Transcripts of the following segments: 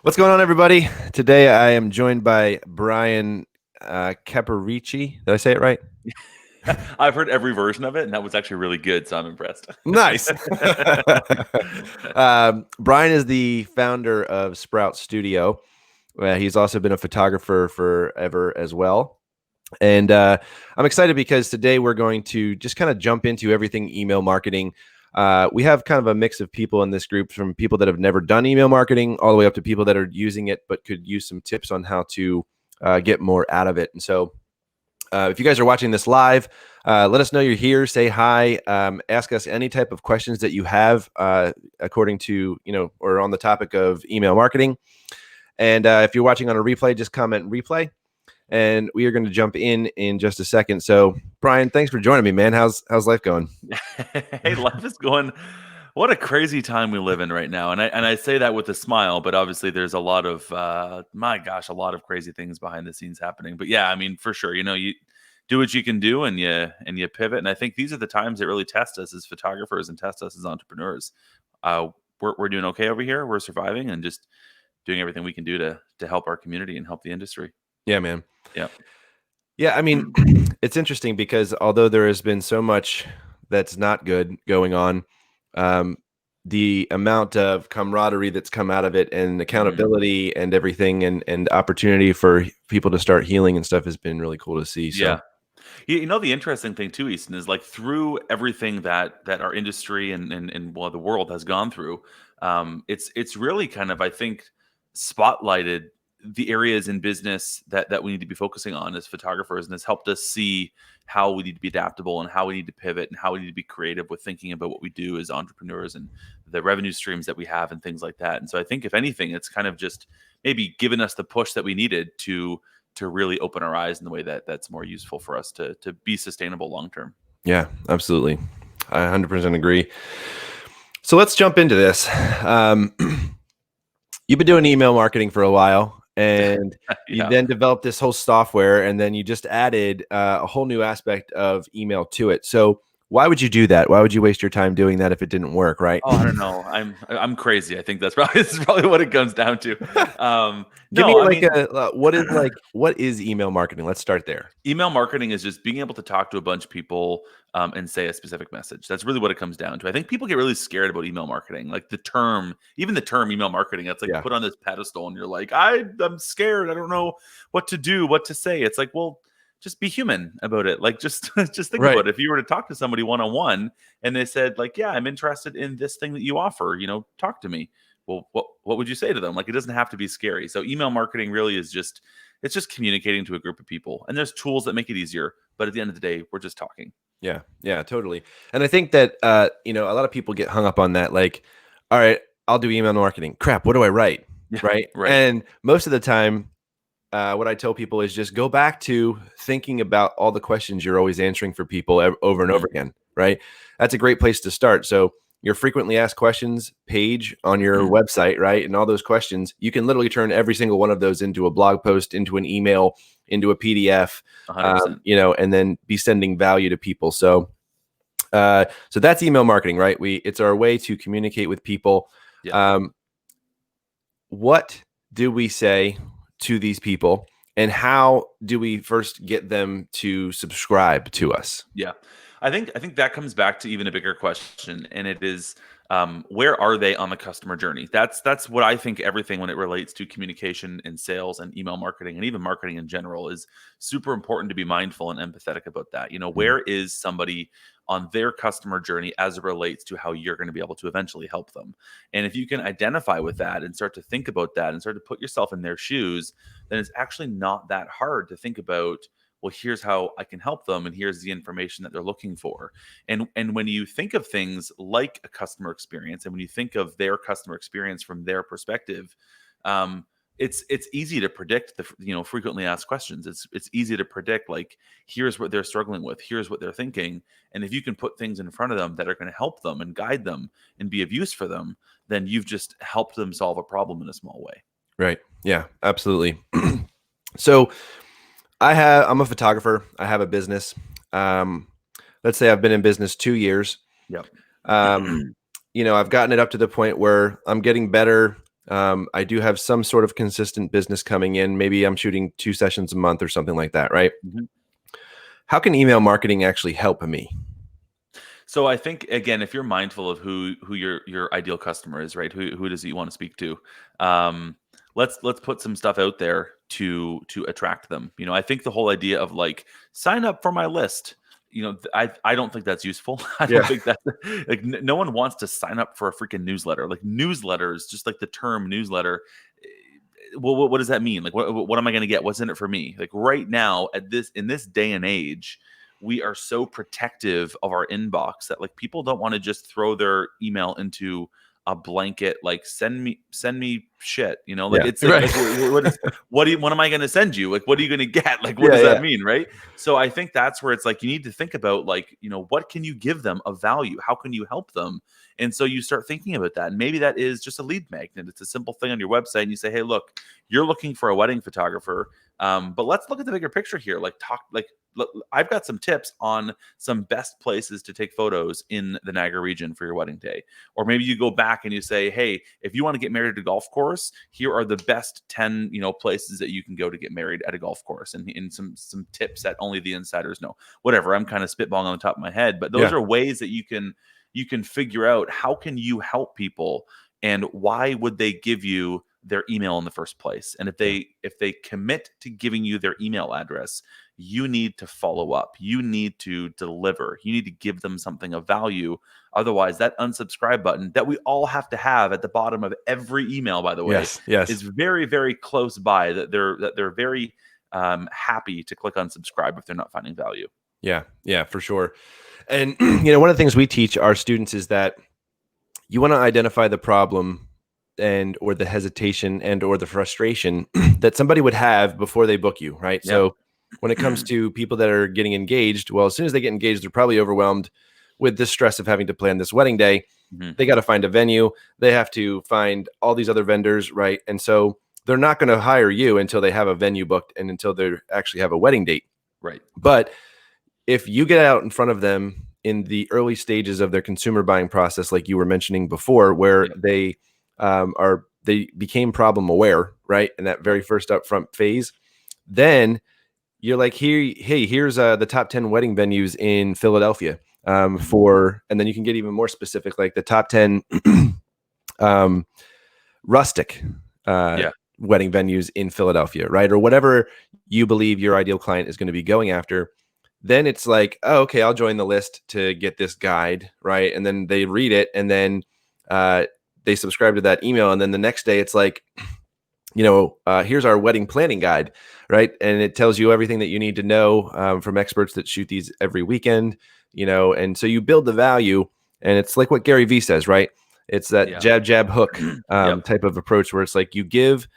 What's going on, everybody? Today I am joined by Bryan Caporicci. Did I say it right? I've heard every version of it, and that was actually really good, so I'm impressed. Nice. Bryan is the founder of Sprout Studio. He's also been a photographer forever as well. And I'm excited because today we're going to just kind of jump into everything email marketing. We have kind of a mix of people in this group, from people that have never done email marketing all the way up to people that are using it but could use some tips on how to get more out of it. And so if you guys are watching this live, let us know you're here. Say hi. Ask us any type of questions that you have according to, or on the topic of email marketing. And if you're watching on a replay, just comment replay. And we are going to jump in just a second. So, Bryan, thanks for joining me, man. How's life going? Hey, life is going. What a crazy time we live in right now, and I say that with a smile, but obviously there's a lot of my gosh, a lot of crazy things behind the scenes happening. But yeah, I mean, for sure, you do what you can do, and you pivot. And I think these are the times that really test us as photographers and test us as entrepreneurs. We're doing okay over here. We're surviving and just doing everything we can do to help our community and help the industry. Yeah, man. Yeah. Yeah, I mean, it's interesting because although there has been so much that's not good going on, the amount of camaraderie that's come out of it and accountability and everything and opportunity for people to start healing and stuff has been really cool to see. So, Yeah. The interesting thing too, Easton, is like through everything that our industry and well, the world has gone through, it's really kind of, I think, spotlighted the areas in business that we need to be focusing on as photographers, and has helped us see how we need to be adaptable and how we need to pivot and how we need to be creative with thinking about what we do as entrepreneurs and the revenue streams that we have and things like that. And so I think, if anything, it's kind of just maybe given us the push that we needed to really open our eyes in the way that's more useful for us to be sustainable long term. yeah, absolutely. I 100% agree. So let's jump into this. You've been doing email marketing for a while, and you Yeah. then developed this whole software, and then you just added a whole new aspect of email to it. So why would you do that? Why would you waste your time doing that if it didn't work, right? Oh, I don't know. I'm crazy. I think this is probably what it comes down to. Give me No, I like mean, what is email marketing? Let's start there. email marketing is just being able to talk to a bunch of people and say a specific message. That's really what it comes down to. I think people get really scared about email marketing, like even the term email marketing. It's like Yeah. put on this pedestal, and you're like, I'm scared. I don't know what to do, what to say. It's like, well, just be human about it. Like, just just think Right. about it. If you were to talk to somebody one on one, and they said, like, yeah, I'm interested in this thing that you offer. Talk to me. Well, what would you say to them? Like, it doesn't have to be scary. So email marketing really is just, it's just communicating to a group of people, and there's tools that make it easier, but at the end of the day, we're just talking. Yeah. Yeah, totally. And I think that a lot of people get hung up on that, like, all right, I'll do email marketing. Crap, what do I write? Yeah, Right. right. And most of the time, what I tell people is just go back to thinking about all the questions you're always answering for people over and over Mhm, again, right? That's a great place to start. So your frequently asked questions page on your mhm, website, right? And all those questions, you can literally turn every single one of those into a blog post, into an email, into a PDF, 100%. and then be sending value to people. So that's email marketing, right? It's our way to communicate with people. Yeah. Um, what do we say to these people, and how do we first get them to subscribe to us? Yeah. I think that comes back to even a bigger question, and it is, where are they on the customer journey? That's what I think everything when it relates to communication and sales and email marketing and even marketing in general is super important to be mindful and empathetic about that. Mm. Where is somebody on their customer journey as it relates to how you're going to be able to eventually help them? And if you can identify with that and start to think about that and start to put yourself in their shoes, then it's actually not that hard to think about, well, here's how I can help them, and here's the information that they're looking for. And when you think of things like a customer experience, and when you think of their customer experience from their perspective, um, it's easy to predict the frequently asked questions. It's easy to predict, like, here's what they're struggling with, here's what they're thinking, and if you can put things in front of them that are going to help them and guide them and be of use for them, then you've just helped them solve a problem in a small way. Right. Yeah, absolutely. So I'm a photographer. I have a business. Um, let's say I've been in business 2 years. Yep. Um, I've gotten it up to the point where I'm getting better I do have some sort of consistent business coming in. Maybe I'm shooting 2 sessions a month or something like that, right? Mhm. How can email marketing actually help me? So I think again, if you're mindful of who your ideal customer is, right? Who does you want to speak to? Let's put some stuff out there to attract them. I think the whole idea of like sign up for my list. I don't think that's useful. I don't Yeah. think that like no one wants to sign up for a freaking newsletter. Like newsletters, just like the term newsletter. Well, what does that mean? Like, what am I going to get? What's in it for me? Like right now, in this day and age, we are so protective of our inbox that like people don't want to just throw their email into a blanket like send me shit, like Yeah. it's like Right. like what am I going to send you, like what are you going to get, like what Yeah. does that Yeah. mean, right? So I think that's where it's like you need to think about like what can you give them of value, how can you help them, and so you start thinking about that, and maybe that is just a lead magnet. It's a simple thing on your website and you say, hey, look, you're looking for a wedding photographer, but let's look at the bigger picture here. Like talk like I've got some tips on some best places to take photos in the Niagara region for your wedding day. Or maybe you go back and you say, hey, if you want to get married at a golf course, here are the best 10, places that you can go to get married at a golf course, and some tips that only the insiders know. Whatever. I'm kind of spitballing on the top of my head, but those Yeah. are ways that you can figure out how can you help people and why would they give you their email in the first place. And if they commit to giving you their email address, you need to follow up, you need to deliver, you need to give them something of value. Otherwise, that unsubscribe button that we all have to have at the bottom of every email, by the way, Yes. Yes. is very, very close by, that they're very happy to click unsubscribe if they're not finding value. Yeah. Yeah, for sure. And one of the things we teach our students is that you want to identify the problem and or the hesitation and or the frustration that somebody would have before they book you, right? Yep. So when it comes to people that are getting engaged, well, as soon as they get engaged, they're probably overwhelmed with the stress of having to plan this wedding day. Mhm. They got to find a venue, they have to find all these other vendors, right? And so they're not going to hire you until they have a venue booked and until they actually have a wedding date. Right. But if you get out in front of them in the early stages of their consumer buying process, like you were mentioning before, where Yep. they became problem aware, right, in that very first upfront phase, then you're like, here's the top 10 wedding venues in Philadelphia, Mhm. and then you can get even more specific, like the top 10 um, rustic uh, Yeah. wedding venues in Philadelphia, right, or whatever you believe your ideal client is going to be going after. Then it's like, oh, okay, I'll join the list to get this guide, right? And then they read it, and then uh, they subscribe to that email, and then the next day it's like, here's our wedding planning guide, right? And it tells you everything that you need to know from experts that shoot these every weekend, and so you build the value, and it's like what Gary Vee says, right? It's that Yeah. jab, jab, hook Yep. type of approach where it's like you give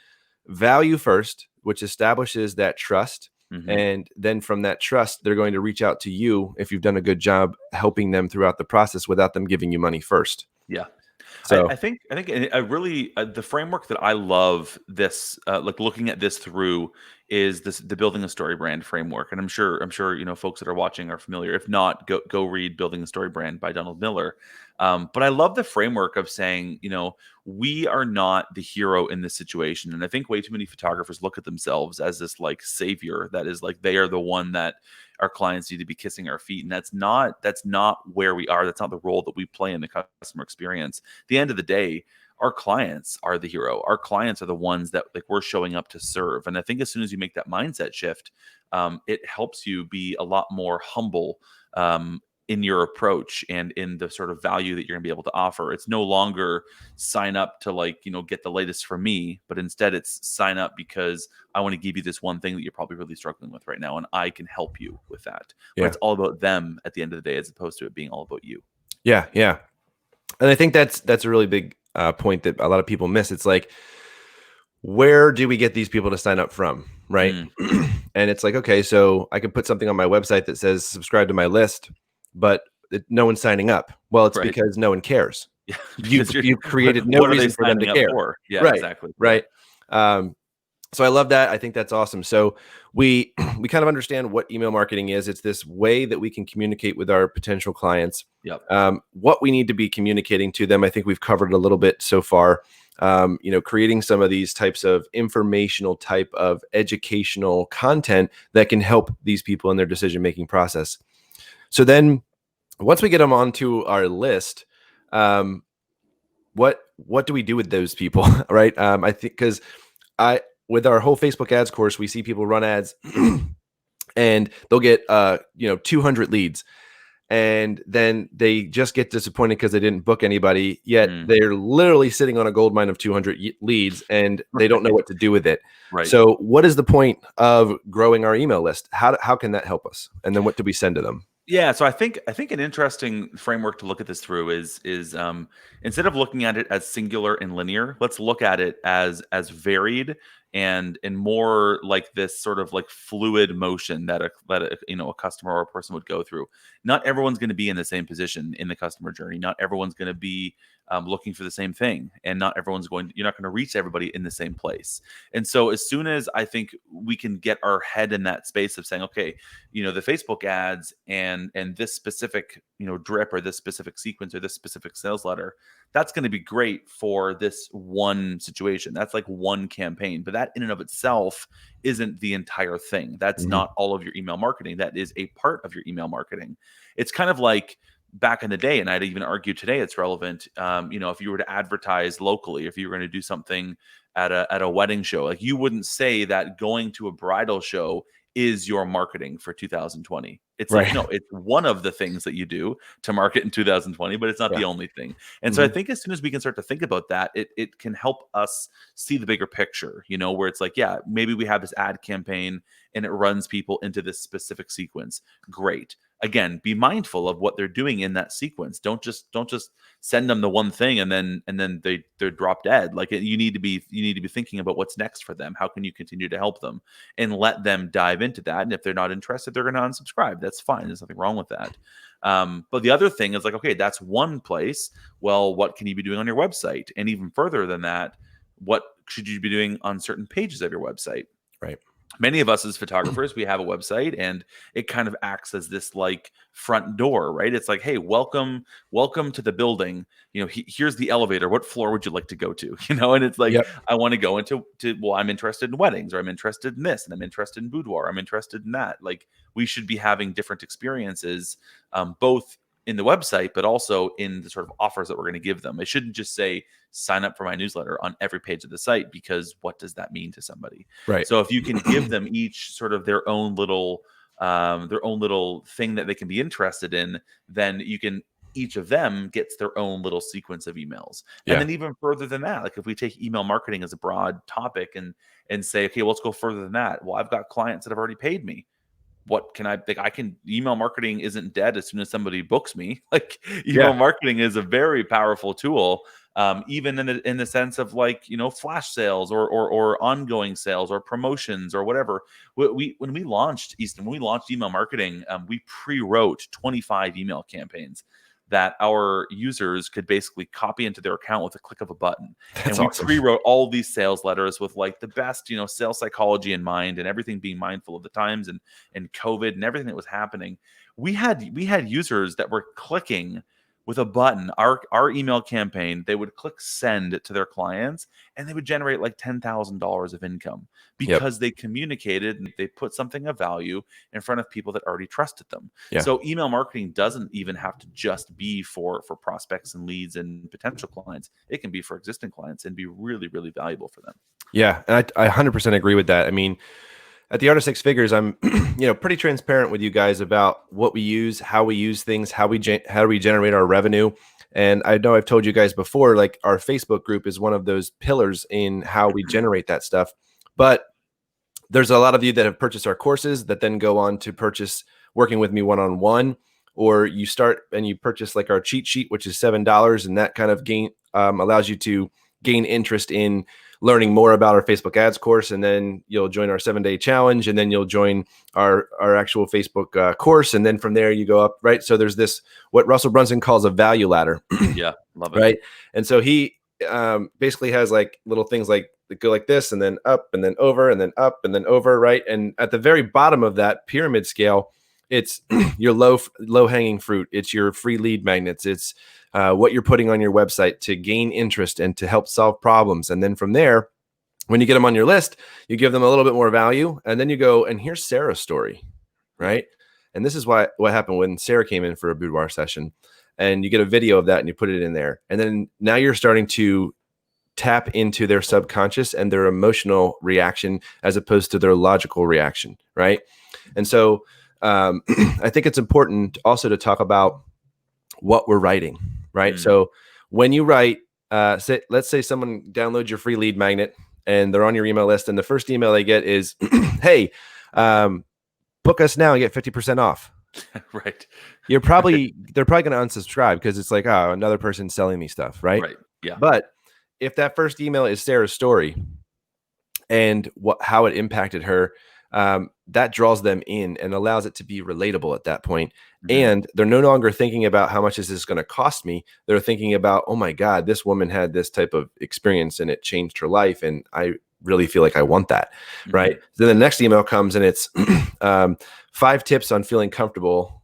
value first, which establishes that trust. Mhm. And then from that trust, they're going to reach out to you if you've done a good job helping them throughout the process without them giving you money first. Yeah. I, So, I think I think I really the framework that I love this like looking at this through is the building a story brand framework, and I'm sure folks that are watching are familiar. If not, go read Building a Story Brand by Donald Miller. But I love the framework of saying we are not the hero in this situation, and I think way too many photographers look at themselves as this like savior that is like they are the one that our clients need to be kissing our feet, and that's not where we are. That's not the role that we play in the customer experience. At the end of the day, our clients are the hero. Our clients are the ones that like we're showing up to serve. And I think as soon as you make that mindset shift, it helps you be a lot more humble in your approach and in the sort of value that you're gonna be able to offer. It's no longer sign up to like get the latest from me, but instead it's sign up because I want to give you this one thing that you're probably really struggling with right now, and I can help you with that. But yeah. it's all about them at the end of the day, as opposed to it being all about you. Yeah. Yeah. And I think that's a really big point that a lot of people miss. It's like, where do we get these people to sign up from? Right. Mm, And it's like, okay, so I can put something on my website that says subscribe to my list, but no one's signing up. Well, it's right. because no one cares. Yeah, You've because you're you've created no what are they reason for them to signing up care. for? Yeah, Right. exactly. Yeah. Right. Um, so I love that. I think that's awesome. So we we kind of understand what email marketing is. It's this way that we can communicate with our potential clients. Yep. What we need to be communicating to them. I think we've covered a little bit so far. creating some of these types of informational type of educational content that can help these people in their decision-making process. So then once we get them onto our list, what do we do with those people? Right. I think because with our whole Facebook ads course, we see people run ads and they'll get 200 leads, and then they just get disappointed because they didn't book anybody, yet they're literally sitting on a gold mine of 200 leads and they don't know what to do with it. Right. So what is the point of growing our email list? How can that help us? And then what do we send to them? Yeah, so I think an interesting framework to look at this through is instead of looking at it as singular and linear, let's look at it as varied and more like this sort of like fluid motion that a customer or a person would go through. Not everyone's going to be in the same position in the customer journey. Not everyone's going to be looking for the same thing, and not everyone's you're not going to reach everybody in the same place. And so as soon as I think we can get our head in that space of saying, okay, the Facebook ads and this specific drip or this specific sequence or this specific sales letter, that's going to be great for this one situation. That's like one campaign, but that in and of itself isn't the entire thing. That's not all of your email marketing. That is a part of your email marketing. It's kind of like back in the day, and I'd even argue today it's relevant. If you were to advertise locally, if you were going to do something at a wedding show, like you wouldn't say that going to a bridal show is your marketing for 2020. It's Right. like, no, it's one of the things that you do to market in 2020, but it's not the only thing. And so I think as soon as we can start to think about that, it can help us see the bigger picture, where it's like, yeah, maybe we have this ad campaign and it runs people into this specific sequence. Great. Again, be mindful of what they're doing in that sequence. Don't just send them the one thing and then they're drop dead. Like you need to be thinking about what's next for them. How can you continue to help them and let them dive into that? And if they're not interested, they're going to unsubscribe. That's fine. There's nothing wrong with that. But the other thing is like, okay, that's one place. Well, what can you be doing on your website? And even further than that, what should you be doing on certain pages of your website? Right. Many of us as photographers, we have a website and it kind of acts as this like front door, right? It's like, hey, welcome to the building. Here's the elevator. What floor would you like to go to? And it's like, I want to go into well, I'm interested in weddings, or I'm interested in this, and I'm interested in boudoir. I'm interested in that. Like we should be having different experiences, both in the website, but also in the sort of offers that we're going to give them. It shouldn't just say sign up for my newsletter on every page of the site, because what does that mean to somebody? Right. So if you can give them each sort of their own little thing that they can be interested in, then each of them gets their own little sequence of emails. And then even further than that, like if we take email marketing as a broad topic and say, okay, well, let's go further than that. Well, I've got clients that have already paid me. What can I think? Email marketing isn't dead as soon as somebody books me. Like email marketing is a very powerful tool, even in the sense of like, flash sales or ongoing sales or promotions or whatever. When we launched email marketing, we pre-wrote 25 email campaigns that our users could basically copy into their account with a click of a button. That's and we awesome. pre-wrote all these sales letters with like the best, sales psychology in mind, and everything being mindful of the times and COVID and everything that was happening. We had users that were clicking with a button, our email campaign. They would click send to their clients and they would generate like $10,000 of income because they communicated and they put something of value in front of people that already trusted them. So email marketing doesn't even have to just be for prospects and leads and potential clients. It can be for existing clients and be really, really valuable for them. Yeah. And I 100% agree with that. I mean, at the Art of Six Figures, I'm, pretty transparent with you guys about what we use, how we use things, how we generate our revenue. And I know I've told you guys before, like our Facebook group is one of those pillars in how we generate that stuff. But there's a lot of you that have purchased our courses that then go on to purchase working with me one-on-one, or you start and you purchase like our cheat sheet, which is $7, and that kind of allows you to gain interest in learning more about our Facebook ads course. And then you'll join our 7-day challenge, and then you'll join our actual Facebook course. And then from there you go up, right? So there's this, what Russell Brunson calls a value ladder. Yeah. Love it. Right. And so he basically has like little things like that go like this, and then up, and then over, and then up, and then over. Right. And at the very bottom of that pyramid scale It's your low hanging fruit. It's your free lead magnets. It's what you're putting on your website to gain interest and to help solve problems. And then from there, when you get them on your list, you give them a little bit more value, and then you go, and here's Sarah's story, right? And this is what happened when Sarah came in for a boudoir session, and you get a video of that and you put it in there. And then now you're starting to tap into their subconscious and their emotional reaction as opposed to their logical reaction, right? And so I think it's important also to talk about what we're writing, right? So when you write, let's say someone downloads your free lead magnet and they're on your email list, and the first email they get is, hey, book us now and get 50% off. Right. They're probably going to unsubscribe because it's like, oh, another person selling me stuff, right? Right. Yeah. But if that first email is Sarah's story and how it impacted her, that draws them in and allows it to be relatable at that point. And they're no longer thinking about how much is this going to cost me. They're thinking about, oh my God, this woman had this type of experience and it changed her life. And I really feel like I want that. Right. Then the next email comes and it's 5 tips on feeling comfortable,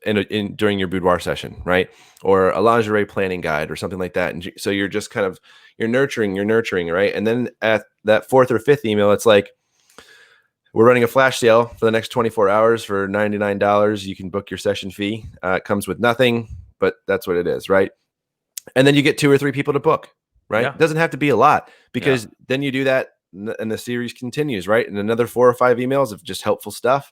during your boudoir session, right? Or a lingerie planning guide or something like that. And so you're just kind of, you're nurturing, right? And then at that 4th or 5th email, it's like, we're running a flash sale for the next 24 hours for $99. You can book your session fee. It comes with nothing, but that's what it is, right? And then you get 2 or 3 people to book, right? It doesn't have to be a lot, because then you do that and the series continues, right? And another 4 or 5 emails of just helpful stuff.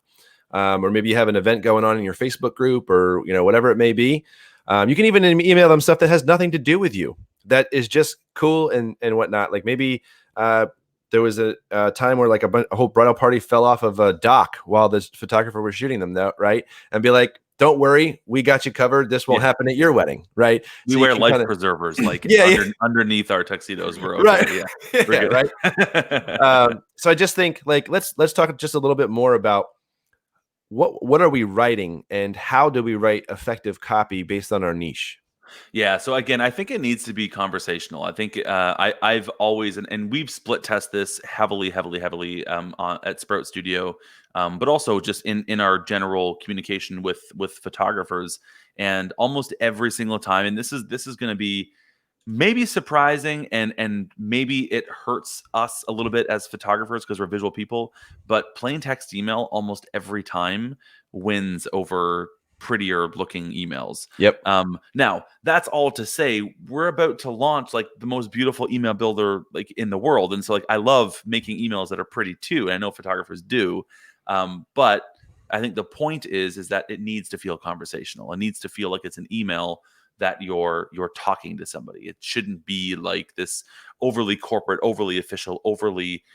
Or maybe you have an event going on in your Facebook group, or whatever it may be. You can even email them stuff that has nothing to do with you, that is just cool and whatnot. Like maybe there was a time where like a whole bridal party fell off of a dock while the photographer was shooting them, right? And be like, don't worry, we got you covered. This won't happen at your wedding, right? We wear life preservers like underneath our tuxedos. We're okay. Right. Yeah, we're good. Right. So I just think like let's talk just a little bit more about what are we writing and how do we write effective copy based on our niche? Yeah. So again, I think it needs to be conversational. I think I've always, and we've split test this heavily at Sprout Studio, but also just in our general communication with photographers, and almost every single time. And this is going to be maybe surprising, and maybe it hurts us a little bit as photographers because we're visual people, but plain text email almost every time wins over prettier looking emails. Yep. Now that's all to say we're about to launch like the most beautiful email builder like in the world. And so like I love making emails that are pretty too. And I know photographers do. But I think the point is that it needs to feel conversational. It needs to feel like it's an email that you're talking to somebody. It shouldn't be like this overly corporate, overly official, overly,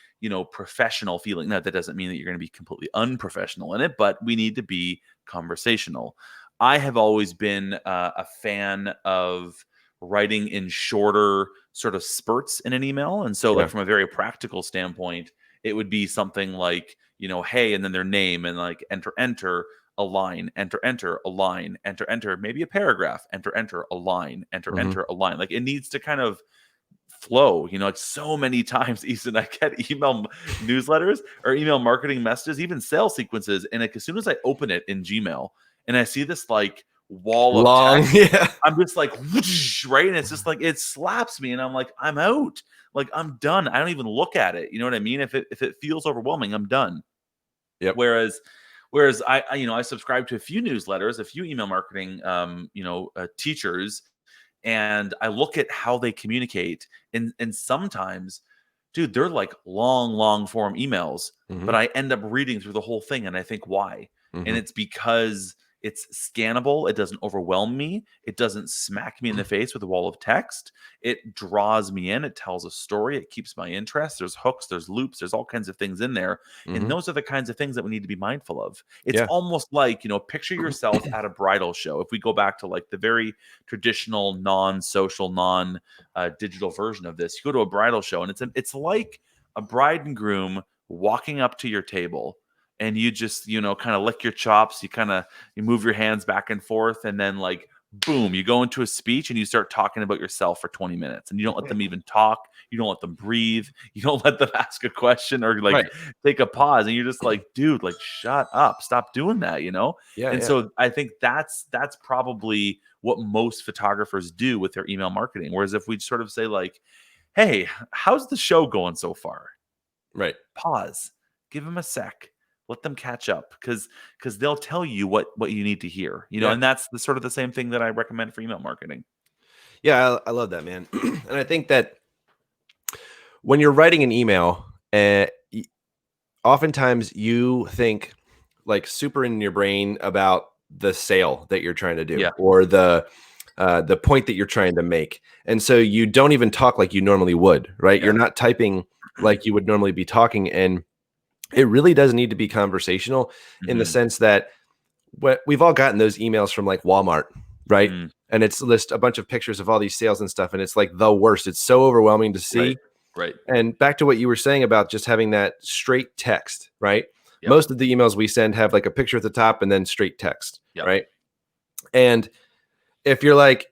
professional feeling. Now, that doesn't mean that you're going to be completely unprofessional in it, but we need to be conversational. I have always been a fan of writing in shorter sort of spurts in an email. And so like from a very practical standpoint, it would be something like, hey, and then their name, and like enter, a line, enter, a line, enter, maybe a paragraph, enter, a line, enter, a line. Like it needs to kind of flow, like so many times, Ethan, I get email newsletters or email marketing messages, even sales sequences. And like, as soon as I open it in Gmail and I see this like wall of text, I'm just like, whoosh, right? And it's just like, it slaps me and I'm like, I'm out. Like I'm done. I don't even look at it. You know what I mean? If it feels overwhelming, I'm done. Yep. Whereas I subscribe to a few newsletters, a few email marketing, teachers, and I look at how they communicate, and sometimes, dude, they're like long form emails, but I end up reading through the whole thing, and I think why, and it's because it's scannable. It doesn't overwhelm me. It doesn't smack me in the face with a wall of text. It draws me in. It tells a story. It keeps my interest. There's hooks, there's loops, there's all kinds of things in there. And those are the kinds of things that we need to be mindful of. It's almost like, picture yourself at a bridal show. If we go back to like the very traditional, non-social, non-digital version of this, you go to a bridal show and it's like a bride and groom walking up to your table. And you just, kind of lick your chops. You move your hands back and forth, and then like boom, you go into a speech and you start talking about yourself for 20 minutes, and you don't let them even talk. You don't let them breathe. You don't let them ask a question or like Right. take a pause. And you're just like, dude, like, shut up, stop doing that, you know? Yeah. And Yeah. so I think that's probably what most photographers do with their email marketing. Whereas if we sort of say like, hey, how's the show going so far? Right. Pause, give them a sec, let them catch up, because they'll tell you what you need to hear, you know. Yeah. And that's the sort of the same thing that I recommend for email marketing. Yeah. I love that, man. And I think that when you're writing an email, oftentimes you think like super in your brain about the sale that you're trying to do Yeah. or the point that you're trying to make, and so you don't even talk like you normally would, right? Yeah. You're not typing like you would normally be talking, and it really does need to be conversational in the Mhm. sense that we've all gotten those emails from like Walmart, right? Mm. And it's list a bunch of pictures of all these sales and stuff, and it's like the worst. It's so overwhelming to Right. see. Right. And back to what you were saying about just having that straight text, right? Yep. Most of the emails we send have like a picture at the top and then straight text, Yep. right? And if you're like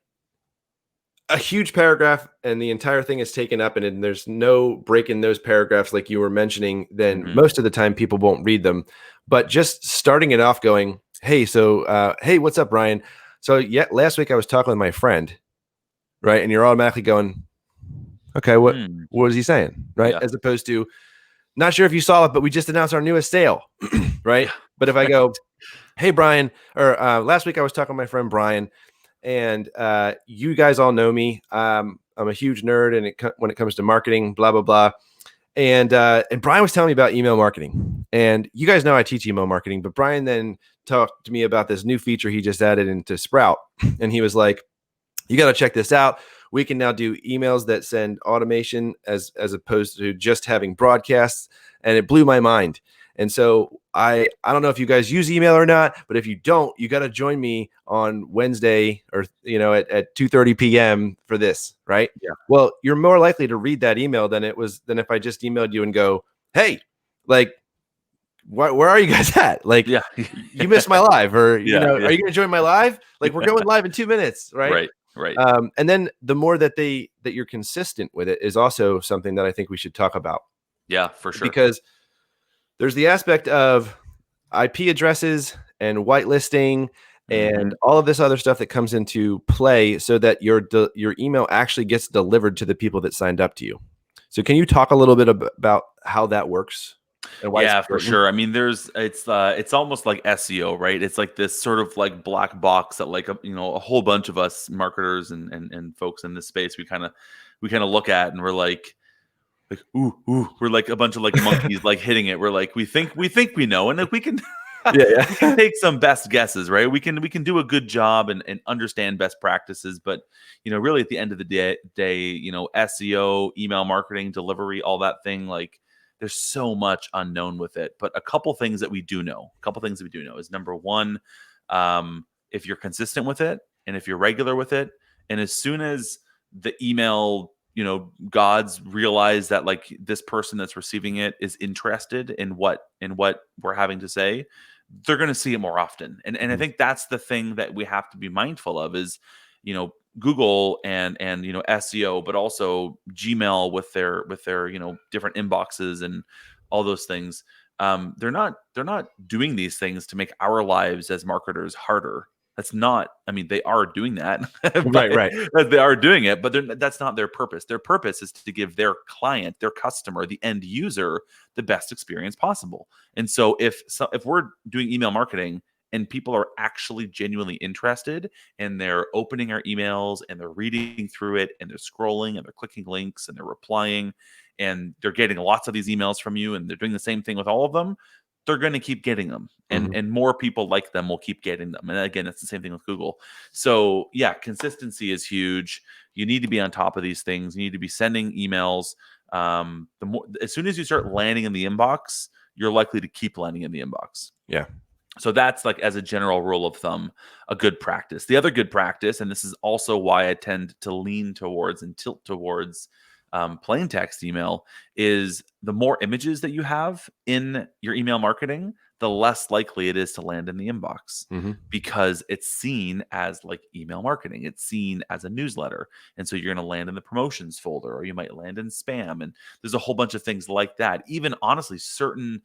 a huge paragraph and the entire thing is taken up and there's no break in those paragraphs like you were mentioning, then Mhm. most of the time people won't read them. But just starting it off going, hey, so hey, what's up, Bryan? So yeah, last week I was talking with my friend, right? And you're automatically going, okay, Mm. what was he saying? Right? Yeah. As opposed to, not sure if you saw it, but we just announced our newest sale, right? Yeah. But if I Right. go, hey, Bryan, or last week I was talking to my friend Bryan, and you guys all know me. I'm a huge nerd, and when it comes to marketing, blah blah blah. And Bryan was telling me about email marketing, and you guys know I teach email marketing, but Bryan then talked to me about this new feature he just added into Sprout, and he was like, "You got to check this out. We can now do emails that send automation as opposed to just having broadcasts," and it blew my mind. And so I don't know if you guys use email or not, but if you don't, you got to join me on Wednesday or at 2:30 p.m. for this, right? Yeah. Well, you're more likely to read that email than if I just emailed you and go, "Hey, like where are you guys at? Like, Yeah. you missed my live, or Yeah. are Yeah. you going to join my live? Like, we're going live in 2 minutes, right?" Right. Right. And then the more that you're consistent with it is also something that I think we should talk about, Yeah, for sure. because there's the aspect of IP addresses and whitelisting and Mhm. all of this other stuff that comes into play so that your email actually gets delivered to the people that signed up to you. So can you talk a little bit about how that works and why it's Yeah, for important? sure. I mean, it's almost like SEO, right? It's like this sort of like black box that like a whole bunch of us marketers and folks in this space we kind of look at, and we're like ooh, we're like a bunch of like monkeys like hitting it. We're like we think we know, and if we can Yeah, we can yeah. take some best guesses, right? We can do a good job and understand best practices, but really at the end of the day, SEO, email marketing, delivery, all that thing, like there's so much unknown with it. But a couple things that we do know, is number one, if you're consistent with it and if you're regular with it, and as soon as the email gods realize that like this person that's receiving it is interested in what we're having to say, they're going to see it more often. And I Mhm. think that's the thing that we have to be mindful of is Google and SEO, but also Gmail with their different inboxes and all those things. They're not doing these things to make our lives as marketers harder. That's not, I mean, they are doing that, Right, but right. they are doing it, but that's not their purpose. Their purpose is to give their client, their customer, the end user, the best experience possible. And so if we're doing email marketing and people are actually genuinely interested and they're opening our emails and they're reading through it and they're scrolling and they're clicking links and they're replying and they're getting lots of these emails from you and they're doing the same thing with all of them, they're going to keep getting them, and Mhm. and more people like them will keep getting them. And again, it's the same thing with Google. So yeah, consistency is huge. You need to be on top of these things. You need to be sending emails. The more, as soon as you start landing in the inbox, you're likely to keep landing in the inbox. Yeah. So that's like, as a general rule of thumb, a good practice. The other good practice, and this is also why I tend to lean towards and tilt towards plain text email is the more images that you have in your email marketing, the less likely it is to land in the inbox Mm-hmm. because it's seen as like email marketing. It's seen as a newsletter. And so you're going to land in the promotions folder, or you might land in spam. And there's a whole bunch of things like that. Even honestly, certain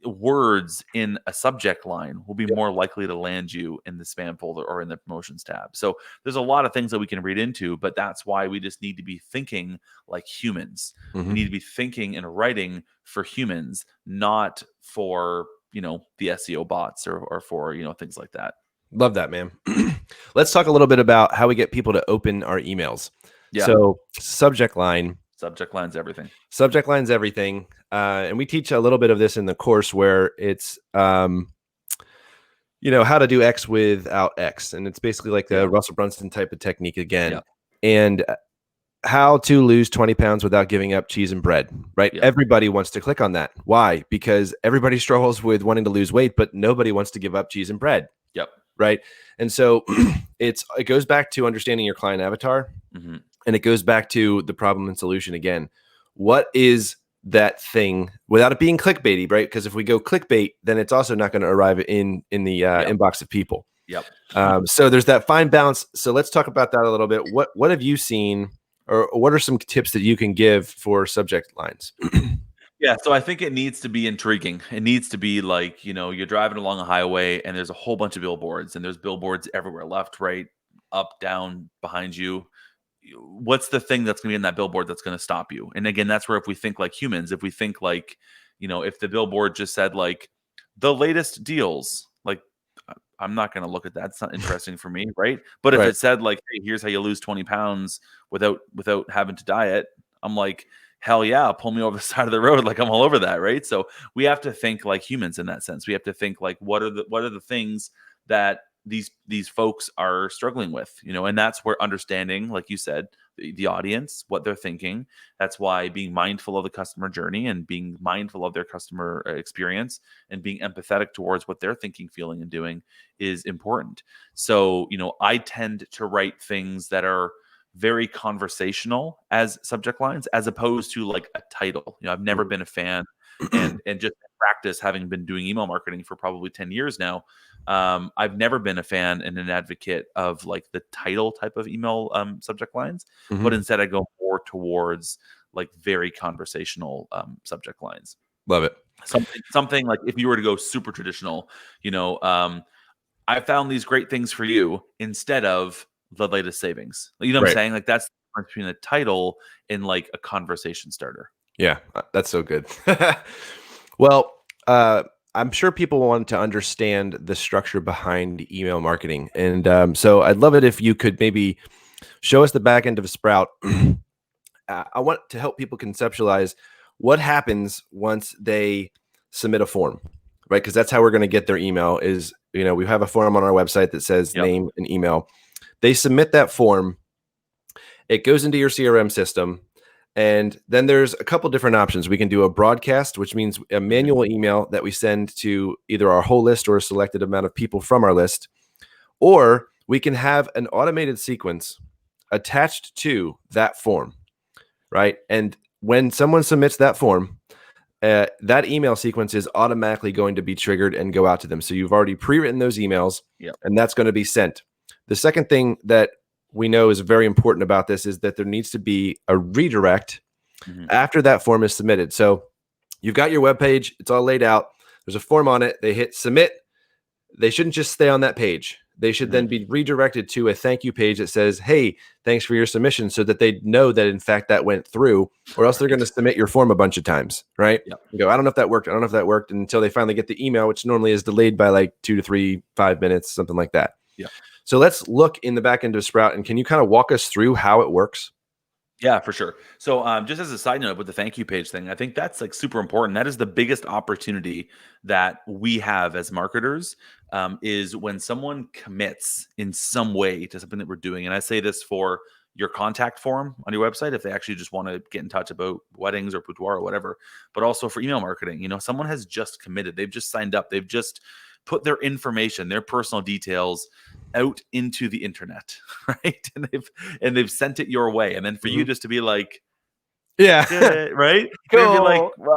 words in a subject line will be Yep. more likely to land you in the spam folder or in the promotions tab. So there's a lot of things that we can read into, but that's why we just need to be thinking like humans. We need Mm-hmm. to be thinking and writing for humans, not for, the SEO bots or for, things like that. Love that, man. Let's talk a little bit about how we get people to open our emails. Yeah. So, subject line. Subject lines, everything. Subject line's everything. And we teach a little bit of this in the course where it's, how to do X without X. And it's basically like Yeah. the Russell Brunson type of technique again. Yeah. And how to lose 20 pounds without giving up cheese and bread, right? Yeah. Everybody wants to click on that. Why? Because everybody struggles with wanting to lose weight, but nobody wants to give up cheese and bread. Yep. Right. And so it goes back to understanding your client avatar, Mm-hmm. and it goes back to the problem and solution again. What is that thing without it being clickbaity, right? Because if we go clickbait, then it's also not going to arrive in the inbox of people. Yep. So there's that fine balance. So let's talk about that a little bit. What have you seen, or what are some tips that you can give for subject lines? Yeah, so I think it needs to be intriguing. It needs to be like, you're driving along a highway and there's a whole bunch of billboards, and there's billboards everywhere, left, right, up, down, behind you. What's the thing that's going to be in that billboard that's going to stop you? And again, that's where if we think like humans, if we think like, if the billboard just said like the latest deals, like I'm not going to look at that. It's not interesting for me, right? But if Right. it said like, hey, here's how you lose 20 pounds without having to diet, I'm like, hell yeah, pull me over the side of the road. Like I'm all over that, right? So we have to think like humans in that sense. We have to think like what are the things that these folks are struggling with, and that's where understanding, like you said, the audience, what they're thinking. That's why being mindful of the customer journey and being mindful of their customer experience and being empathetic towards what they're thinking, feeling, and doing is important. So, I tend to write things that are very conversational as subject lines, as opposed to like a title. I've never been a fan, and just practice, having been doing email marketing for probably 10 years now. I've never been a fan and an advocate of like the title type of email subject lines, but Mm-hmm. instead I go more towards like very conversational subject lines. Love it. Something like if you were to go super traditional, I found these great things for you instead of the latest savings. You know what I'm Right. saying? Like that's the difference between a title and like a conversation starter. Yeah, that's so good. Well, I'm sure people want to understand the structure behind email marketing. And so I'd love it if you could maybe show us the back end of Sprout. I want to help people conceptualize what happens once they submit a form, right? Because that's how we're going to get their email is, we have a form on our website that says Yep. name and email. They submit that form. It goes into your CRM system. And then there's a couple different options. We can do a broadcast, which means a manual email that we send to either our whole list or a selected amount of people from our list. Or we can have an automated sequence attached to that form, right? And when someone submits that form, that email sequence is automatically going to be triggered and go out to them. So you've already pre-written those emails, Yep. and that's going to be sent. The second thing that we know is very important about this is that there needs to be a redirect after that form is submitted. So you've got your web page, it's all laid out. There's a form on it. They hit submit. They shouldn't just stay on that page. They should then be redirected to a thank you page that says, hey, thanks for your submission, so that they know that in fact that went through, or else they're going to submit your form a bunch of times, right? Yep. You go, I don't know if that worked. I don't know if that worked, until they finally get the email, which normally is delayed by like 2 to 3, 5 minutes, something like that. Yeah. So let's look in the back end of Sprout, and can you kind of walk us through how it works? Yeah, for sure. So just as a side note with the thank you page thing, I think that's like super important. That is the biggest opportunity that we have as marketers, is when someone commits in some way to something that we're doing. And I say this for your contact form on your website, if they actually just want to get in touch about weddings or boudoir or whatever, but also for email marketing. Someone has just committed. They've just signed up. They've just put their information, their personal details out into the internet, right? And they've sent it your way. And then for you just to be like, Yeah. Good, right? You're gonna be like, Cool.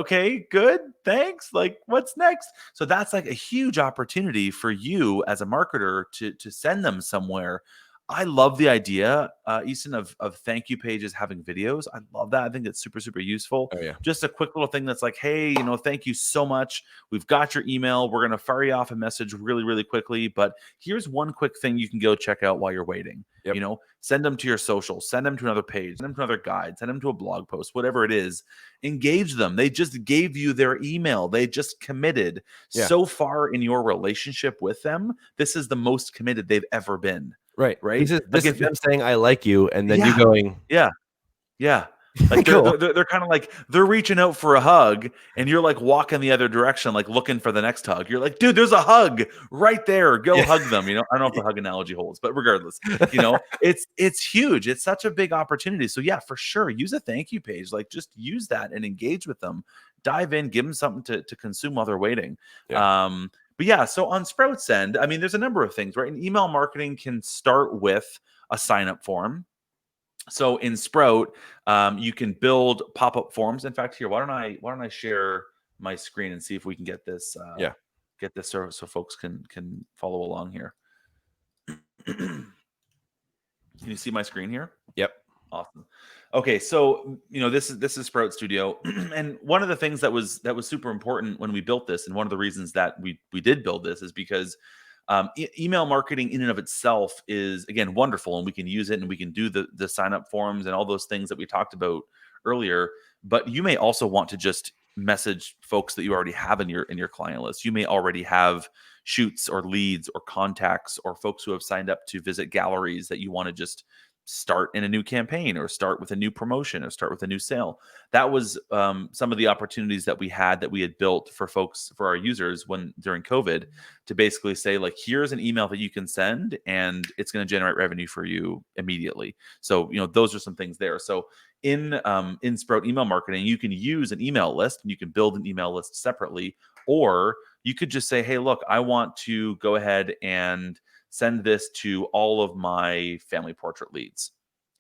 okay, good, thanks. Like, what's next? So that's like a huge opportunity for you as a marketer to send them somewhere. I love the idea, Easton, of thank you pages having videos. I love that. I think it's super, super useful. Oh yeah. Just a quick little thing that's like, hey, thank you so much. We've got your email. We're gonna fire you off a message really, really quickly. But here's one quick thing you can go check out while you're waiting. Yep. Send them to your social, send them to another page, send them to another guide, send them to a blog post, whatever it is. Engage them. They just gave you their email. They just committed Yeah. so far in your relationship with them. This is the most committed they've ever been. Right. Right? This Like is if them saying I like you, and then you yeah, going, yeah, yeah. Like cool. they're kind of like they're reaching out for a hug, and you're like walking the other direction, like looking for the next hug. You're like, dude, there's a hug right there. Go Yeah. hug them. I don't know if the hug analogy holds, but regardless, it's huge. It's such a big opportunity. So yeah, for sure, use a thank you page. Like just use that and engage with them. Dive in, give them something to consume while they're waiting. Yeah. But yeah, so on Sprout's end, I mean, there's a number of things, right? And email marketing can start with a sign up form. So in Sprout, you can build pop-up forms. In fact, here, why don't I share my screen and see if we can get this Yeah. so folks can follow along here. Can you see my screen here? Yep. Awesome. Okay, so this is Sprout Studio, and one of the things that was super important when we built this, and one of the reasons that we did build this is because email marketing in and of itself is again wonderful, and we can use it, and we can do the sign up forms and all those things that we talked about earlier. But you may also want to just message folks that you already have in your client list. You may already have shoots or leads or contacts or folks who have signed up to visit galleries that you want to just start in a new campaign or start with a new promotion or start with a new sale. That was some of the opportunities that we had built for folks, for our users when during COVID, to basically say like, here's an email that you can send and it's going to generate revenue for you immediately. So those are some things there. So in Sprout email marketing, you can use an email list and you can build an email list separately, or you could just say, hey, look, I want to go ahead and send this to all of my family portrait leads.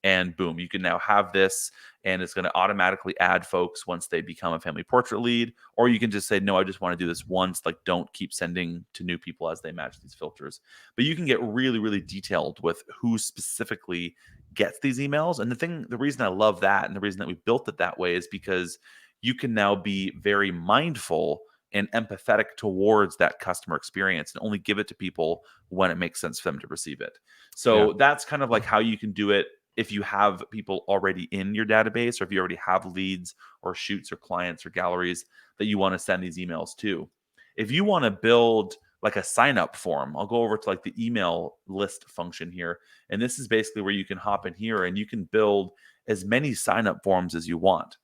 And boom, you can now have this, and it's going to automatically add folks once they become a family portrait lead. Or you can just say, no, I just want to do this once. Like, don't keep sending to new people as they match these filters. But you can get really, really detailed with who specifically gets these emails. And the reason I love that, and the reason that we built it that way, is because you can now be very mindful and empathetic towards that customer experience and only give it to people when it makes sense for them to receive it. Yeah. So that's kind of like how you can do it if you have people already in your database, or if you already have leads or shoots or clients or galleries that you want to send these emails to. If you want to build like a sign up form, I'll go over to like the email list function here. And this is basically where you can hop in here and you can build as many sign up forms as you want.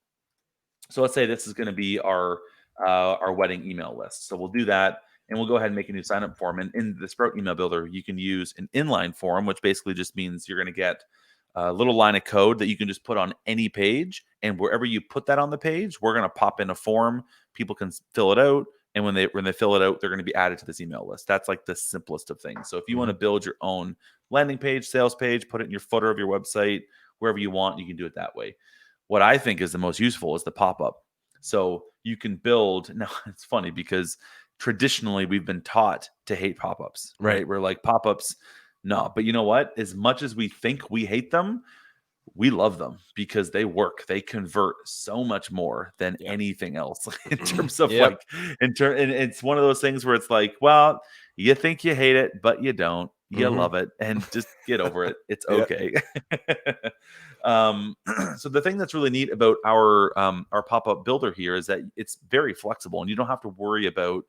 So let's say this is going to be our wedding email list. So we'll do that, and we'll go ahead and make a new sign up form. And in the Sprout email builder, you can use an inline form, which basically just means you're going to get a little line of code that you can just put on any page. And wherever you put that on the page, we're going to pop in a form. People can fill it out. And when they fill it out, they're going to be added to this email list. That's like the simplest of things. So if you want to build your own landing page, sales page, put it in your footer of your website, wherever you want, you can do it that way. What I think is the most useful is the pop-up. So you can build. Now, it's funny because traditionally we've been taught to hate pop-ups, Right. right? We're like, pop-ups, no. But you know what? As much as we think we hate them, we love them because they work. They convert so much more than Yeah. anything else in terms of Yep. and it's one of those things where it's like, well, you think you hate it, but you don't. You love it, and just get over it. It's Yep. okay. um, so the thing that's really neat about our pop-up builder here is that it's very flexible, and you don't have to worry about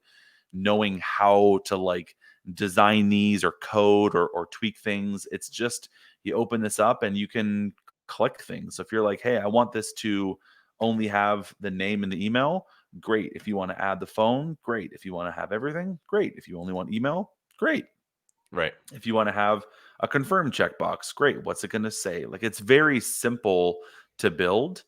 knowing how to like design these or code or tweak things. It's just you open this up and you can click things. So if you're like, hey, I want this to only have the name and the email, great. If you want to add the phone, great. If you want to have everything, great. If you only want email, great. Right. If you want to have a confirm checkbox, great. What's it going to say? Like, it's very simple to build.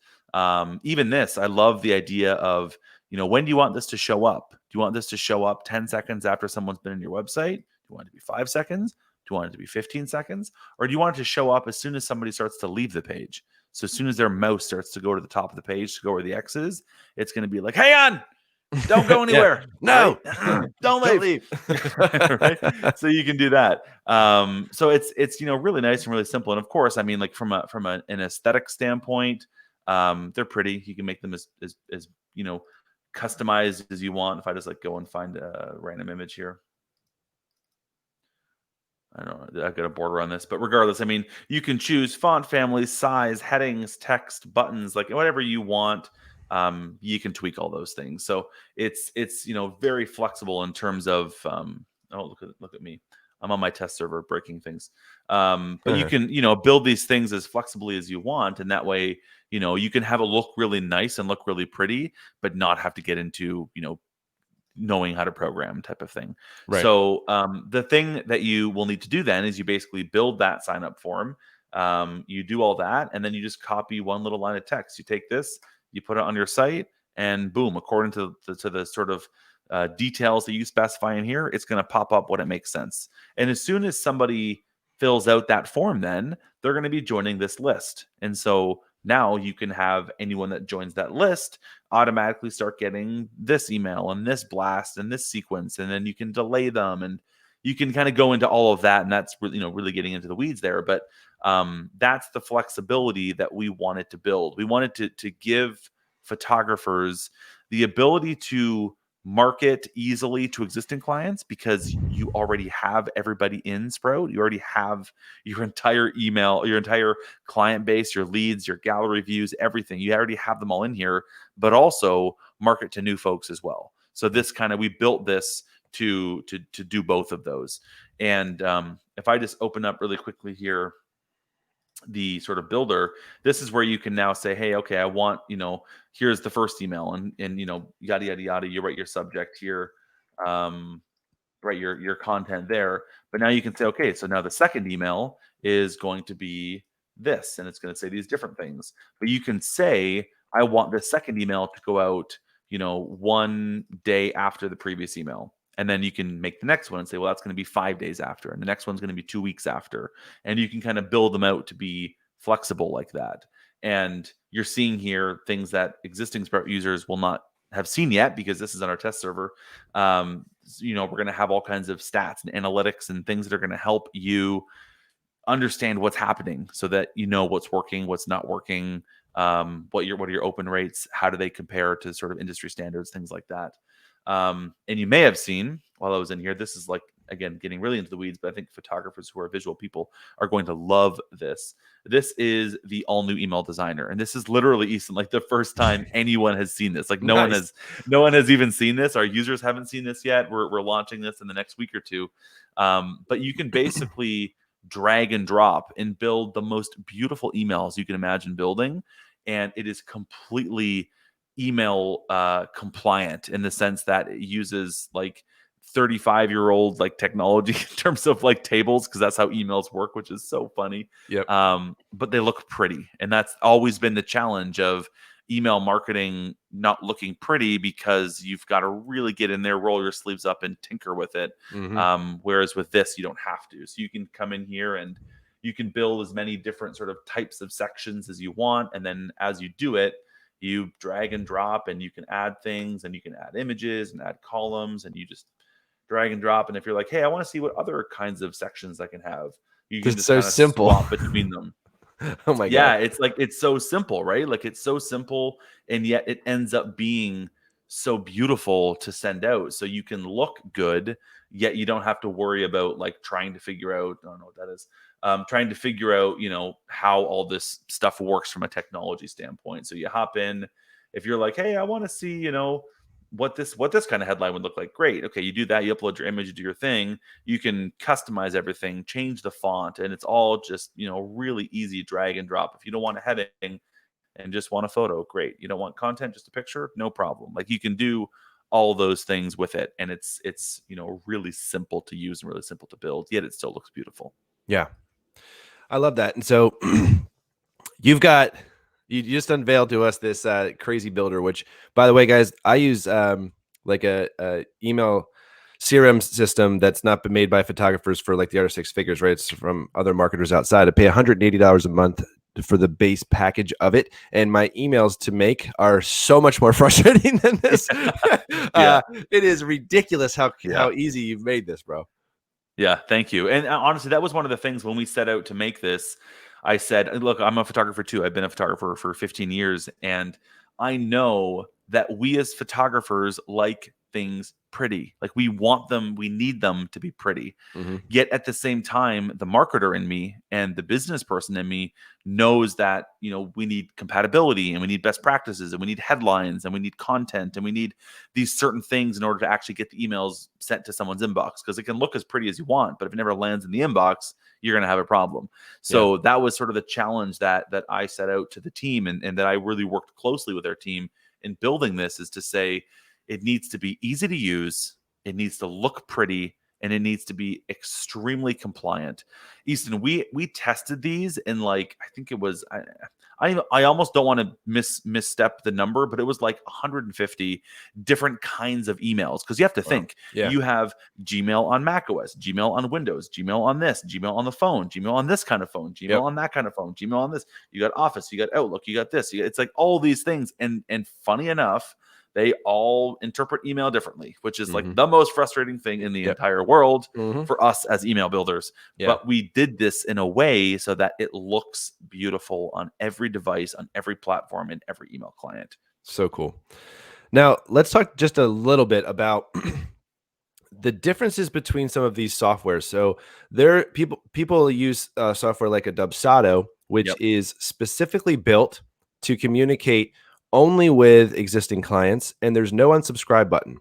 Even this, I love the idea of, when do you want this to show up? Do you want this to show up 10 seconds after someone's been in your website? Do you want it to be 5 seconds? Do you want it to be 15 seconds? Or do you want it to show up as soon as somebody starts to leave the page? So as soon as their mouse starts to go to the top of the page to go where the X is, it's going to be like, "Hang on, don't go Yeah. anywhere, No, right? Don't don't leave." leave. Right? So you can do that. So it's really nice and really simple. And of course, I mean, like from an aesthetic standpoint, they're pretty. You can make them as customized as you want. If I just like go and find a random image here. I don't know. I've got a border on this, but regardless, I mean, you can choose font family, size, headings, text, buttons, like whatever you want. You can tweak all those things. So it's very flexible in terms of oh, look at me. I'm on my test server breaking things. But you can build these things as flexibly as you want, and that way you can have it look really nice and look really pretty, but not have to get into knowing how to program type of thing. Right. So the thing that you will need to do then is you basically build that sign up form. You do all that, and then you just copy one little line of text. You take this, you put it on your site, and boom, according to the sort of details that you specify in here, it's going to pop up when it makes sense. And as soon as somebody fills out that form, then they're going to be joining this list. And so now you can have anyone that joins that list automatically start getting this email and this blast and this sequence, and then you can delay them, and you can kind of go into all of that, and that's really getting into the weeds there. But that's the flexibility that we wanted to build. We wanted to give photographers the ability to market easily to existing clients because you already have everybody in Sprout. You already have your entire email, your entire client base, your leads, your gallery views, everything. You already have them all in here, but also market to new folks as well. So this we built this to do both of those. And if I just open up really quickly here, the sort of builder, this is where you can now say, hey, okay, I want, here's the first email, and yada yada yada. You write your subject here, write your content there. But now you can say, okay, so now the second email is going to be this, and it's going to say these different things. But you can say, I want the second email to go out, 1 day after the previous email. And then you can make the next one and say, well, that's going to be 5 days after. And the next one's going to be 2 weeks after. And you can kind of build them out to be flexible like that. And you're seeing here things that existing Sprout users will not have seen yet because this is on our test server. We're going to have all kinds of stats and analytics and things that are going to help you understand what's happening so that you know what's working, what's not working, what are your open rates, how do they compare to sort of industry standards, things like that. And you may have seen while I was in here, this is like, again, getting really into the weeds, but I think photographers who are visual people are going to love this. This is the all new email designer. And this is literally, Easton, like the first time anyone has seen this. Like no one has even seen this. Our users haven't seen this yet. We're launching this in the next week or two. But you can basically drag and drop and build the most beautiful emails you can imagine building. And it is completely email compliant in the sense that it uses like 35-year-old like technology in terms of like tables, because that's how emails work, which is so funny. Yep. But they look pretty, and that's always been the challenge of email marketing not looking pretty, because you've got to really get in there, roll your sleeves up, and tinker with it. Whereas with this, you don't have to. So you can come in here and you can build as many different sort of types of sections as you want, and then as you do it, you drag and drop, and you can add things, and you can add images and add columns, and you just drag and drop. And if you're like, hey, I want to see what other kinds of sections I can have, you can It's just so kind of simple. swap between them. Oh my Yeah, God. it's like, it's so simple, right? Like it's so simple, and yet it ends up being so beautiful to send out. So you can look good, yet you don't have to worry about like trying to figure out, I don't know what that is, trying to figure out, how all this stuff works from a technology standpoint. So you hop in, if you're like, hey, I want to see, what this kind of headline would look like. Great. Okay, you do that, you upload your image, you do your thing, you can customize everything, change the font, and it's all just, really easy drag and drop. If you don't want a heading and just want a photo, great. You don't want content, just a picture, no problem. Like you can do all those things with it, and it's really simple to use and really simple to build, yet it still looks beautiful. Yeah. I love that. And so you just unveiled to us this crazy builder, which, by the way, guys, I use like a email CRM system that's not been made by photographers for like the other six figures, right? It's from other marketers outside. I pay $180 a month for the base package of it, and my emails to make are so much more frustrating than this. Yeah. It is ridiculous how Yeah. easy you've made this, bro. Yeah, thank you. And honestly, that was one of the things when we set out to make this. I said, look, I'm a photographer too. I've been a photographer for 15 years, and I know that we as photographers like things pretty. Like we want them, we need them to be pretty. Mm-hmm. Yet at the same time, the marketer in me and the business person in me knows that, we need compatibility and we need best practices and we need headlines and we need content and we need these certain things in order to actually get the emails sent to someone's inbox, because it can look as pretty as you want, but if it never lands in the inbox, you're going to have a problem. Yeah. So that was sort of the challenge that I set out to the team, and that I really worked closely with our team in building this, is to say it needs to be easy to use, it needs to look pretty, and it needs to be extremely compliant. Easton, we tested these in, like, I think it was, I almost don't want to misstep the number, but it was like 150 different kinds of emails, because you have to think. Yeah. You have Gmail on macOS, Gmail on Windows, Gmail on this, Gmail on the phone, Gmail on this kind of phone, Gmail on that kind of phone, Gmail on this. You got Office, you got Outlook, you got this. It's like all these things, and funny enough, they all interpret email differently, which is like the most frustrating thing in the entire world for us as email builders. Yeah. But we did this in a way so that it looks beautiful on every device, on every platform, in every email client. So cool. Now, let's talk just a little bit about the differences between some of these softwares. So people use software like a Dubsado, which is specifically built to communicate only with existing clients, and there's no unsubscribe button.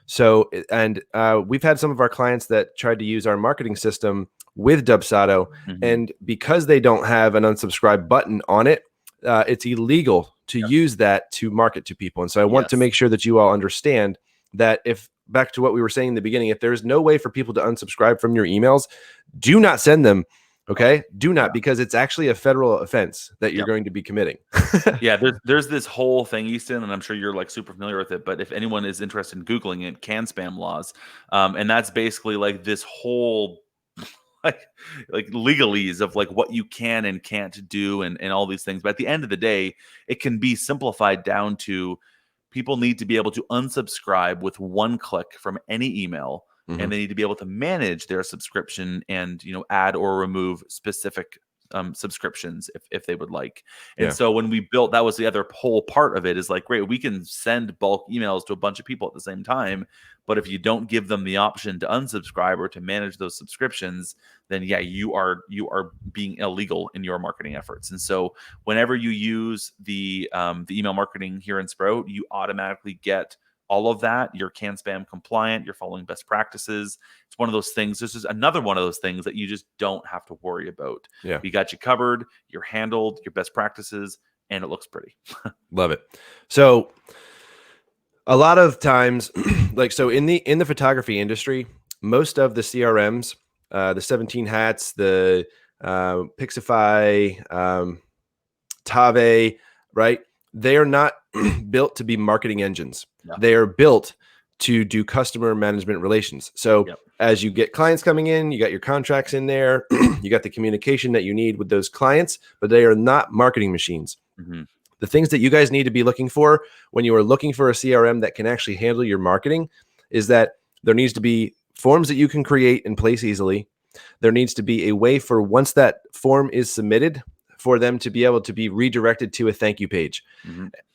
So, and we've had some of our clients that tried to use our marketing system with Dubsado, and because they don't have an unsubscribe button on it, it's illegal to use that to market to people. And so I want to make sure that you all understand that, if back to what we were saying in the beginning, if there's no way for people to unsubscribe from your emails, do not send them. Okay. Do not, because it's actually a federal offense that you're going to be committing. Yeah. There's this whole thing, Easton, and I'm sure you're like super familiar with it, but if anyone is interested in Googling it, can spam laws. And that's basically like this whole like legalese of like what you can and can't do, and all these things. But at the end of the day, it can be simplified down to people need to be able to unsubscribe with one click from any email. And they need to be able to manage their subscription and, add or remove specific subscriptions if they would like. And so when we built, that was the other whole part of it, is like, great, we can send bulk emails to a bunch of people at the same time, but if you don't give them the option to unsubscribe or to manage those subscriptions, then you are being illegal in your marketing efforts. And so whenever you use the email marketing here in Sprout, you automatically get all of that. You're CAN spam compliant. You're following best practices. It's one of those things. This is another one of those things that you just don't have to worry about. Yeah. We got you covered. You're handled, your best practices, and it looks pretty. Love it. So a lot of times, like, so in the photography industry, most of the CRMs, the 17 hats, the Pixify, Tave, right? They are not built to be marketing engines. No. They are built to do customer management relations. So as you get clients coming in, you got your contracts in there, you got the communication that you need with those clients, but they are not marketing machines. The things that you guys need to be looking for when you are looking for a CRM that can actually handle your marketing is that there needs to be forms that you can create and place easily. There needs to be a way for, once that form is submitted, for them to be able to be redirected to a thank you page.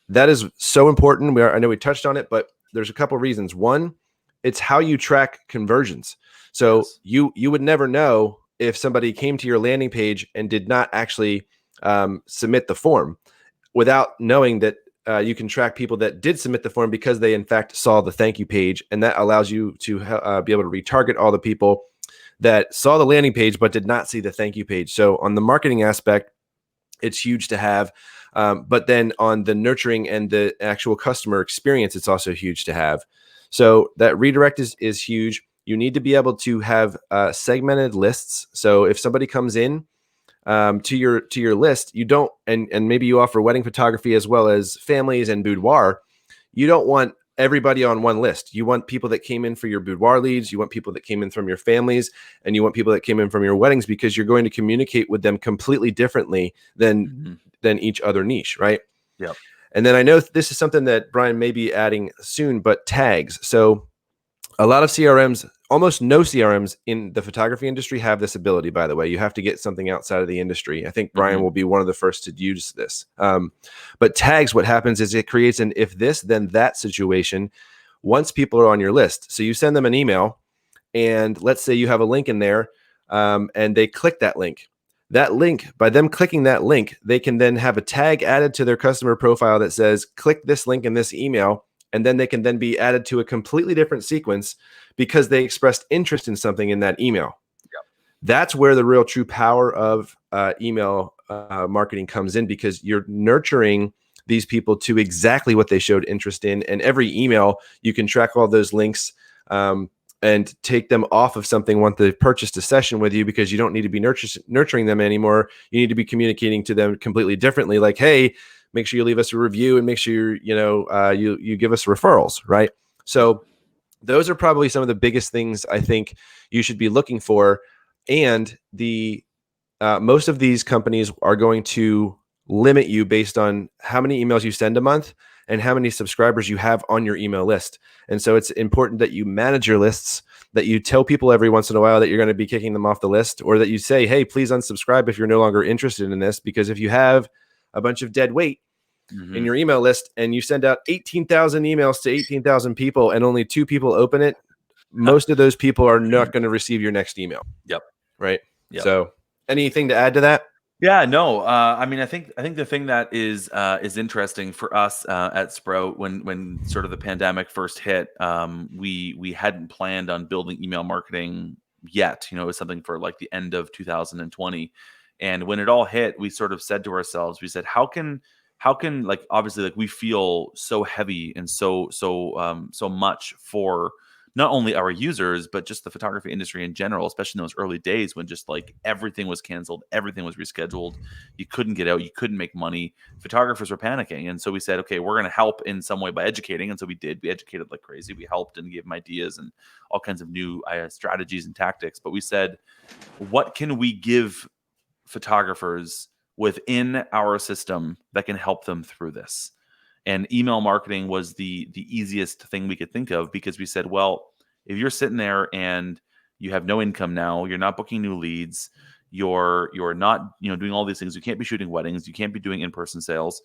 That is so important. I know we touched on it, but there's a couple of reasons. One, it's how you track conversions. So you would never know if somebody came to your landing page and did not actually submit the form, without knowing that you can track people that did submit the form because they in fact saw the thank you page. And that allows you to be able to retarget all the people that saw the landing page but did not see the thank you page. So on the marketing aspect, it's huge to have. But then on the nurturing and the actual customer experience, it's also huge to have. So that redirect is huge. You need to be able to have segmented lists. So if somebody comes in to your list, you don't, and maybe you offer wedding photography as well as families and boudoir, you don't want everybody on one list. You want people that came in for your boudoir leads, you want people that came in from your families, and you want people that came in from your weddings, because you're going to communicate with them completely differently Mhm. than each other niche, right? Yep. And then I know this is something that Bryan may be adding soon, but tags. So a lot of CRMs, almost no CRMs in the photography industry have this ability, by the way. You have to get something outside of the industry. I think Bryan Mhm. will be one of the first to use this. But tags, what happens is it creates an if this, then that situation once people are on your list. So you send them an email, and let's say you have a link in there, and they click that link. That link, by them clicking that link, they can then have a tag added to their customer profile that says, click this link in this email. And then they can then be added to a completely different sequence because they expressed interest in something in that email. Yep. That's where the real true power of email marketing comes in, because you're nurturing these people to exactly what they showed interest in. And every email, you can track all those links, and take them off of something once they've purchased a session with you, because you don't need to be nurturing them anymore. You need to be communicating to them completely differently. Like, hey, make sure you leave us a review, and make sure you give us referrals, right? Yep. So those are probably some of the biggest things I think you should be looking for. And the most of these companies are going to limit you based on how many emails you send a month and how many subscribers you have on your email list. And so it's important that you manage your lists, that you tell people every once in a while that you're going to be kicking them off the list, or that you say, hey, please unsubscribe if you're no longer interested in this. Because if you have a bunch of dead weight in Mhm. your email list and you send out 18,000 emails to 18,000 people and only 2 people open it, most of those people are not going to receive your next email, Yep. right? Yep. So anything to add to that? Yeah, no. I mean, I think the thing that is interesting for us at Sprout when sort of the pandemic first hit, we hadn't planned on building email marketing yet. It was something for like the end of 2020, and when it all hit, we sort of said to ourselves, we said, how can like obviously like we feel so heavy and so much for not only our users, but just the photography industry in general, especially in those early days when just like everything was canceled, everything was rescheduled. You couldn't get out, you couldn't make money. Photographers were panicking. And so we said, okay, we're going to help in some way by educating. And so we did. We educated like crazy. We helped and gave them ideas and all kinds of new strategies and tactics. But we said, what can we give photographers within our system that can help them through this? And email marketing was the easiest thing we could think of, because we said, well, if you're sitting there and you have no income now, you're not booking new leads, you're not doing all these things, you can't be shooting weddings, you can't be doing in-person sales.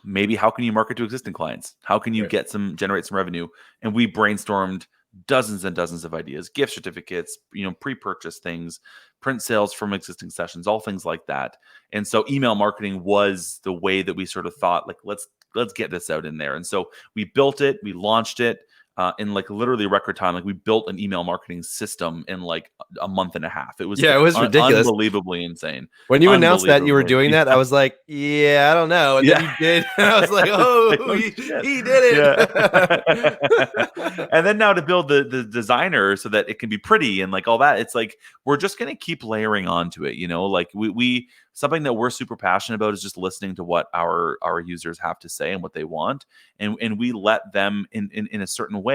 Maybe how can you market to existing clients? How can you Right. generate some revenue? And we brainstormed dozens and dozens of ideas, gift certificates, pre-purchase things, print sales from existing sessions, all things like that. And so email marketing was the way that we sort of thought, like, let's get this out in there. And so we built it, we launched it in like literally record time. Like we built an email marketing system in like a month and a half. It was Yeah, it like was ridiculous. unbelievably insane. When you announced that you were Unbelievably. doing that, I was like, yeah, I don't know. And then Yeah. you did. And I was like, Like, oh, oh shit. he did Yeah. it. And then now to build the designer so that it can be pretty and like all that, it's like we're just gonna keep layering onto it, like we something that we're super passionate about is just listening to what our users have to say and what they want. And we let them in a certain way,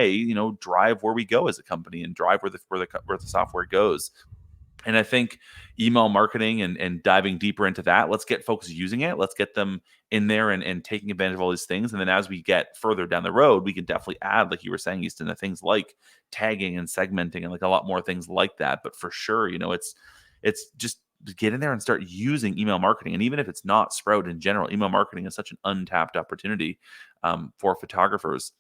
drive where we go as a company and drive where the software goes. And I think email marketing and diving deeper into that, let's get folks using it. Let's get them in there and taking advantage of all these things. And then as we get further down the road, we can definitely add, like you were saying, Easton, to things like tagging and segmenting and like a lot more things like that. But for sure, it's just get in there and start using email marketing. And even if it's not Sprout in general, email marketing is such an untapped opportunity for photographers.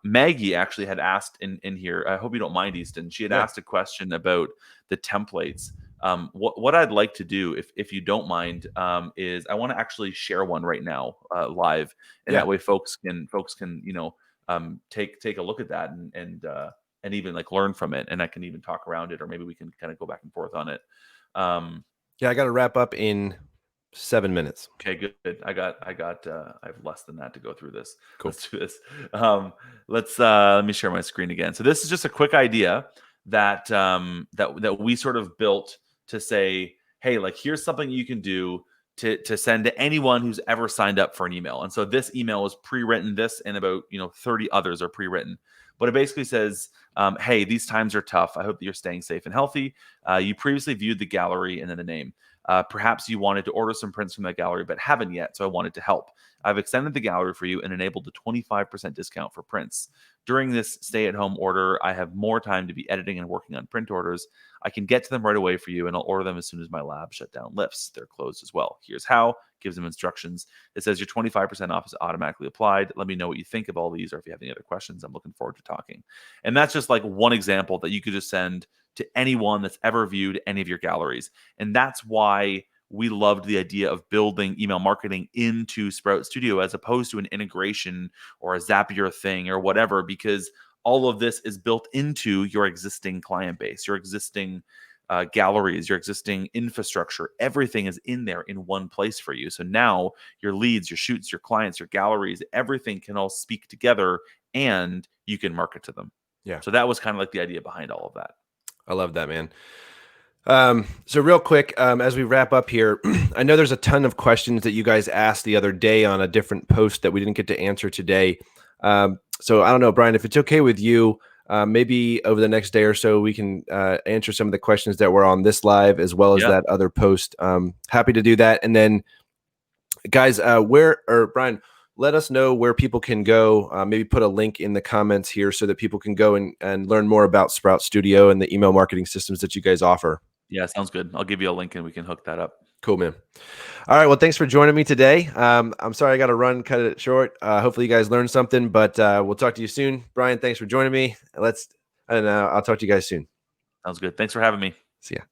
Maggie actually had asked in here. I hope you don't mind, Easton. She had Yeah. asked a question about the templates. What I'd like to do, if you don't mind, is I want to actually share one right now live, and Yeah. that way folks can take a look at that and even like learn from it, and I can even talk around it, or maybe we can kind of go back and forth on it. Um, Yeah. I got to wrap up in 7 minutes. Okay, good. I have less than that to go through this. Cool. Let's do this. Let me share my screen again. So this is just a quick idea that we sort of built to say, hey, like here's something you can do to send to anyone who's ever signed up for an email. And so this email is pre-written. This and about 30 others are pre-written. But it basically says, "Hey, these times are tough. I hope that you're staying safe and healthy. You previously viewed the gallery," and then the name. "Perhaps you wanted to order some prints from that gallery, but haven't yet. So I wanted to help. I've extended the gallery for you and enabled a 25% discount for prints. During this stay-at-home order, I have more time to be editing and working on print orders. I can get to them right away for you, and I'll order them as soon as my lab shutdown lifts. They're closed as well. Here's how." Gives them instructions. It says your 25% off is automatically applied. Let me know what you think of all these, or if you have any other questions. I'm looking forward to talking. And that's just like one example that you could just send to anyone that's ever viewed any of your galleries. And that's why we loved the idea of building email marketing into Sprout Studio as opposed to an integration or a Zapier thing or whatever, because all of this is built into your existing client base, your existing galleries, your existing infrastructure. Everything is in there in one place for you. So now your leads, your shoots, your clients, your galleries, everything can all speak together and you can market to them. Yeah. So that was kind of like the idea behind all of that. I love that, man. So real quick, as we wrap up here, I know there's a ton of questions that you guys asked the other day on a different post that we didn't get to answer today. So I don't know, Bryan, if it's okay with you, maybe over the next day or so, we can answer some of the questions that were on this live as well as that other post. Happy to do that. And then guys, Bryan, let us know where people can go. Maybe put a link in the comments here so that people can go and learn more about Sprout Studio and the email marketing systems that you guys offer. Yeah, sounds good. I'll give you a link and we can hook that up. Cool, man. All right. Well, thanks for joining me today. I'm sorry I got to run, cut it short. Hopefully you guys learned something, but we'll talk to you soon. Bryan, thanks for joining me. I'll talk to you guys soon. Sounds good. Thanks for having me. See ya.